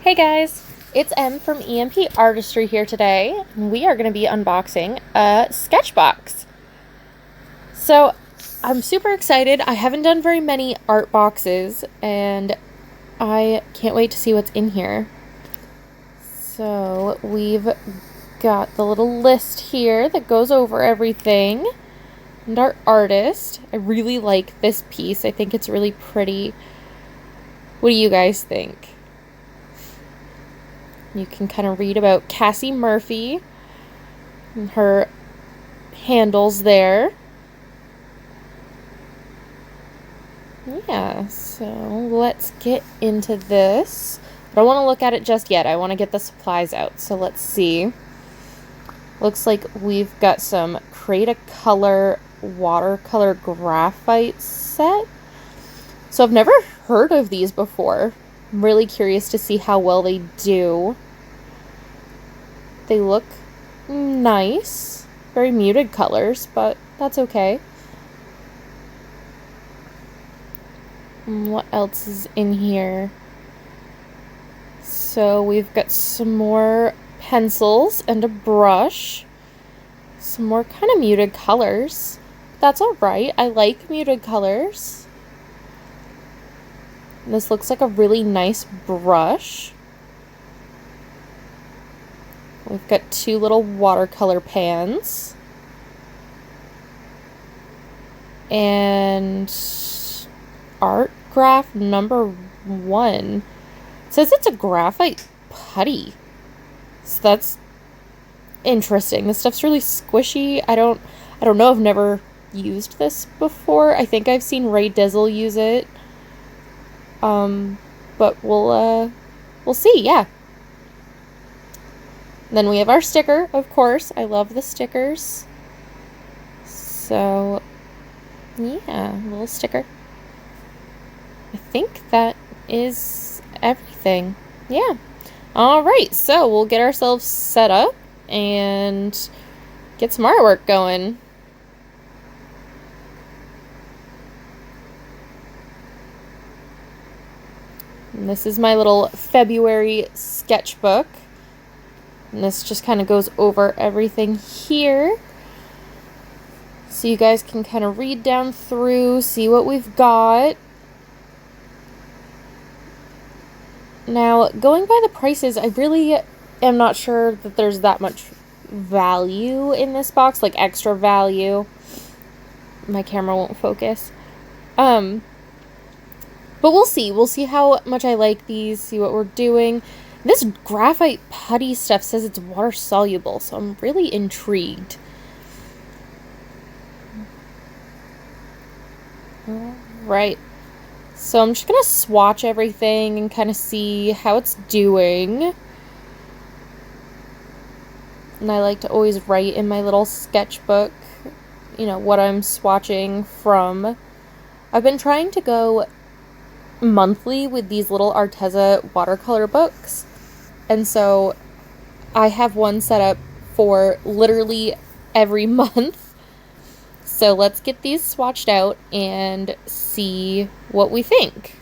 Hey guys, it's Em from EMP Artistry here today, and we are going to be unboxing a Sketchbox. So, I'm super excited. I haven't done very many art boxes, and I can't wait to see what's in here. So, we've got the little list here that goes over everything, and our artist. I really like this piece. I think it's really pretty. What do you guys think? You can kind of read about Cassie Murphy and her handles there. Yeah, so let's get into this. I don't want to look at it just yet. I want to get the supplies out. So let's see. Looks like we've got some Create a Color watercolor graphite set. So I've never heard of these before. I'm really curious to see how well they do. They look nice. Very muted colors, but that's okay. And what else is in here? So we've got some more pencils and a brush. Some more kind of muted colors. That's alright. I like muted colors. This looks like a really nice brush. We've got two little watercolor pans. And art graph number 1. It says it's a graphite putty. So that's interesting. This stuff's really squishy. I don't know. I've never used this before. I think I've seen Ray Dizzle use it. But we'll see, yeah. Then we have our sticker, of course. I love the stickers. So, yeah, little sticker. I think that is everything. Yeah. Alright, so we'll get ourselves set up and get some artwork going. And this is my little February sketchbook. And this just kind of goes over everything here. So you guys can kind of read down through, see what we've got. Now, going by the prices, I really am not sure that there's that much value in this box, like extra value. My camera won't focus. But we'll see. We'll see how much I like these, see what we're doing. This graphite putty stuff says it's water soluble, so I'm really intrigued. Right. So I'm just going to swatch everything and kind of see how it's doing. And I like to always write in my little sketchbook, you know, what I'm swatching from. I've been trying to go monthly with these little Arteza watercolor books. And so I have one set up for literally every month. So let's get these swatched out and see what we think.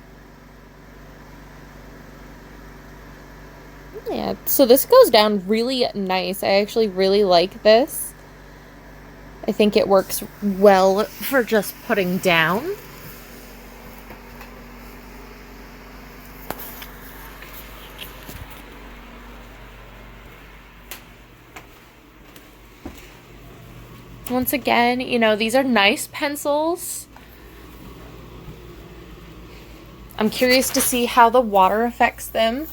Yeah, so this goes down really nice. I actually really like this. I think it works well for just putting down. Once again, you know, these are nice pencils. I'm curious to see how the water affects them.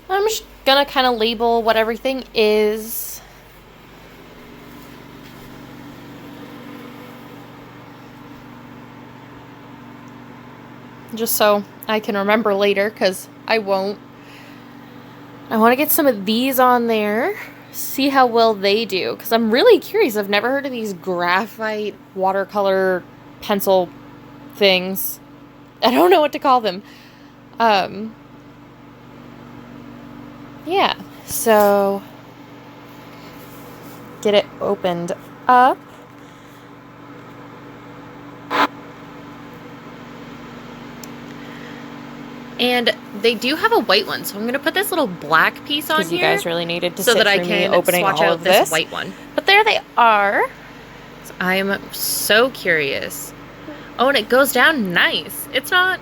I'm just gonna kind of label what everything is. Just so I can remember later, because I won't. I want to get some of these on there, see how well they do, because I'm really curious. I've never heard of these graphite watercolor pencil things. I don't know what to call them. Yeah, so get it opened up. And they do have a white one, so I'm going to put this little black piece on here. Because you guys really needed to so that I can swatch out this white one. But there they are. So I am so curious. Oh, and it goes down nice. It's not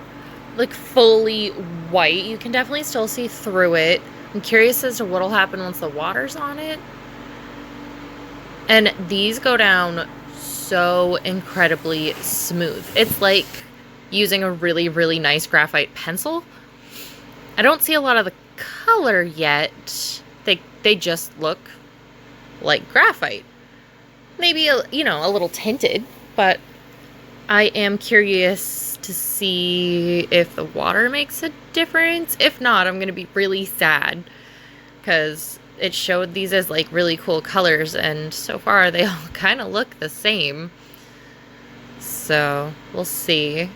like fully white. You can definitely still see through it. I'm curious as to what'll happen once the water's on it. And these go down so incredibly smooth. It's like using a really, really nice graphite pencil. I don't see a lot of the color yet. They just look like graphite. Maybe, a little tinted, but I am curious to see if the water makes a difference. If not, I'm going to be really sad because it showed these as like really cool colors, and so far they all kind of look the same. So we'll see.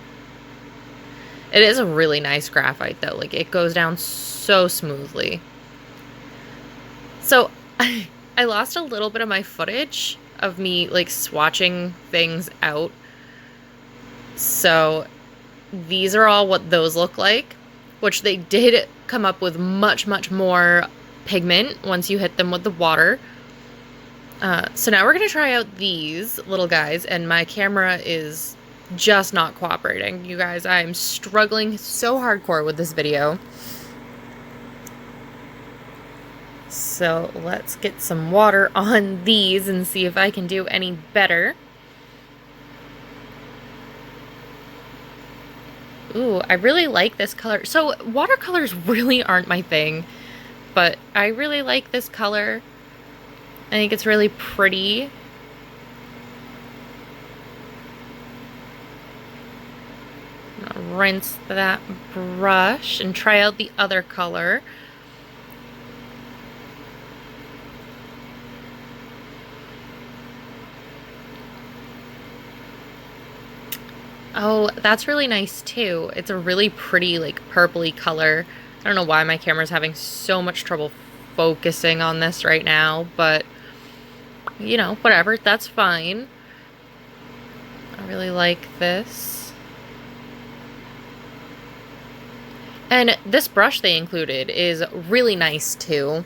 It is a really nice graphite though. Like, it goes down so smoothly. So I lost a little bit of my footage of me like swatching things out. So these are all what those look like, which they did come up with much, much more pigment once you hit them with the water. So now we're going to try out these little guys, and my camera is just not cooperating. You guys, I'm struggling so hardcore with this video. So let's get some water on these and see if I can do any better. Ooh, I really like this color. So watercolors really aren't my thing, but I really like this color. I think it's really pretty. I'm gonna rinse that brush and try out the other color. Oh, that's really nice too. It's a really pretty, like, purpley color. I don't know why my camera's having so much trouble focusing on this right now, but, whatever, that's fine. I really like this. And this brush they included is really nice too.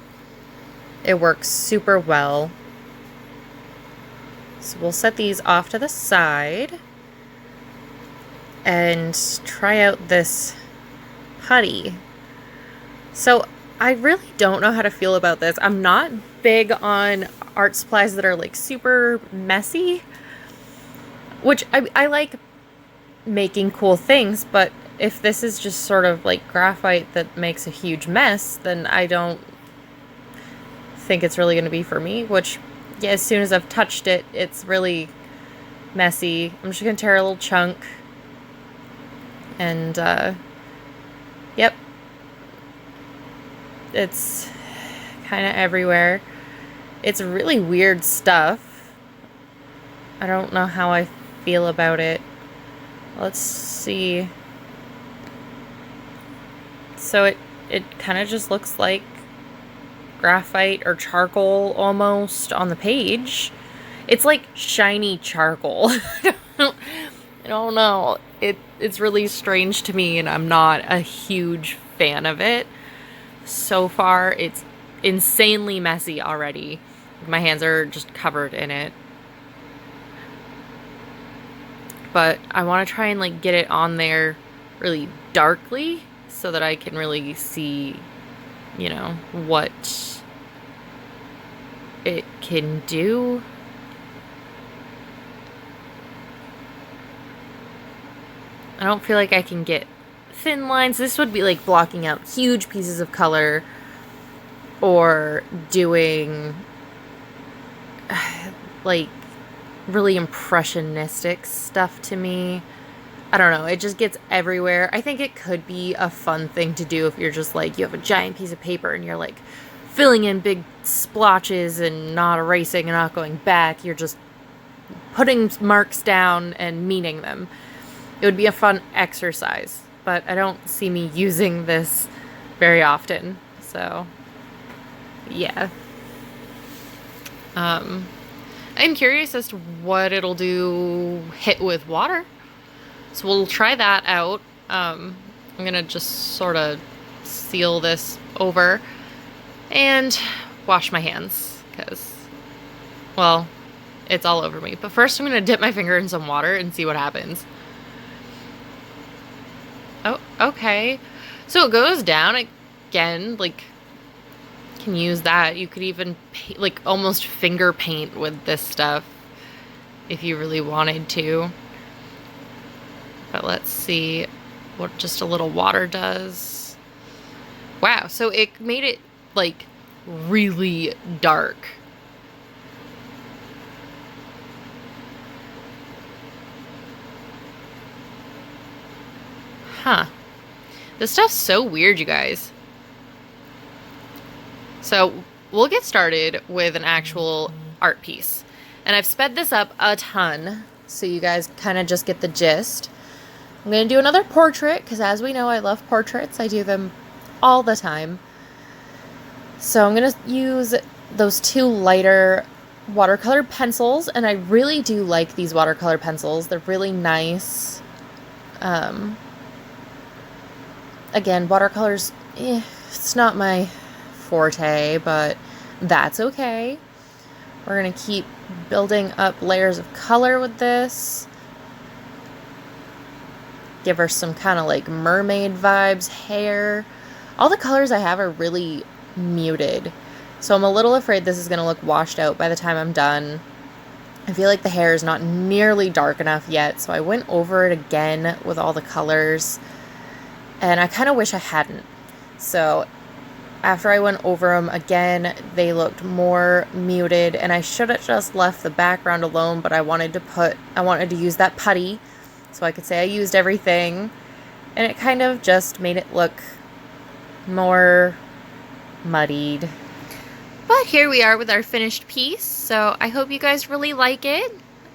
It works super well. So we'll set these off to the side and try out this putty. So I really don't know how to feel about this. I'm not big on art supplies that are like super messy, which I like making cool things, but if this is just sort of like graphite that makes a huge mess, then I don't think it's really going to be for me, which, yeah, as soon as I've touched it, it's really messy. I'm just going to tear a little chunk. And, yep, it's kind of everywhere. It's really weird stuff. I don't know how I feel about it. Let's see. So it kind of just looks like graphite or charcoal almost on the page. It's like shiny charcoal. I don't know. It's really strange to me, and I'm not a huge fan of it. So far, it's insanely messy already. My hands are just covered in it. But I want to try and like get it on there really darkly so that I can really see, what it can do. I don't feel like I can get thin lines. This would be like blocking out huge pieces of color or doing like really impressionistic stuff to me. I don't know. It just gets everywhere. I think it could be a fun thing to do if you're just like, you have a giant piece of paper and you're like filling in big splotches and not erasing and not going back. You're just putting marks down and meaning them. It would be a fun exercise, but I don't see me using this very often. So, yeah. Um, I'm curious as to what it'll do hit with water. So we'll try that out. I'm gonna just sort of seal this over and wash my hands because, well, it's all over me. But first I'm gonna dip my finger in some water and see what happens. Oh, okay. So it goes down again, like, can use that. You could even like almost finger paint with this stuff if you really wanted to. But let's see what just a little water does. Wow, so it made it like really dark. Huh. This stuff's so weird, you guys. So we'll get started with an actual art piece. And I've sped this up a ton, so you guys kind of just get the gist. I'm going to do another portrait, because as we know, I love portraits. I do them all the time. So I'm going to use those two lighter watercolor pencils, and I really do like these watercolor pencils. They're really nice. Again, watercolors, it's not my forte, but that's okay. We're going to keep building up layers of color with this. Give her some kind of like mermaid vibes, hair. All the colors I have are really muted, so I'm a little afraid this is going to look washed out by the time I'm done. I feel like the hair is not nearly dark enough yet, so I went over it again with all the colors, and I kind of wish I hadn't. So after I went over them again, they looked more muted, and I should have just left the background alone, but I wanted to use that putty so I could say I used everything, and it kind of just made it look more muddied. But here we are with our finished piece, so I hope you guys really like it,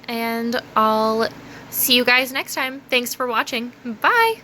and I'll see you guys next time. Thanks for watching. Bye!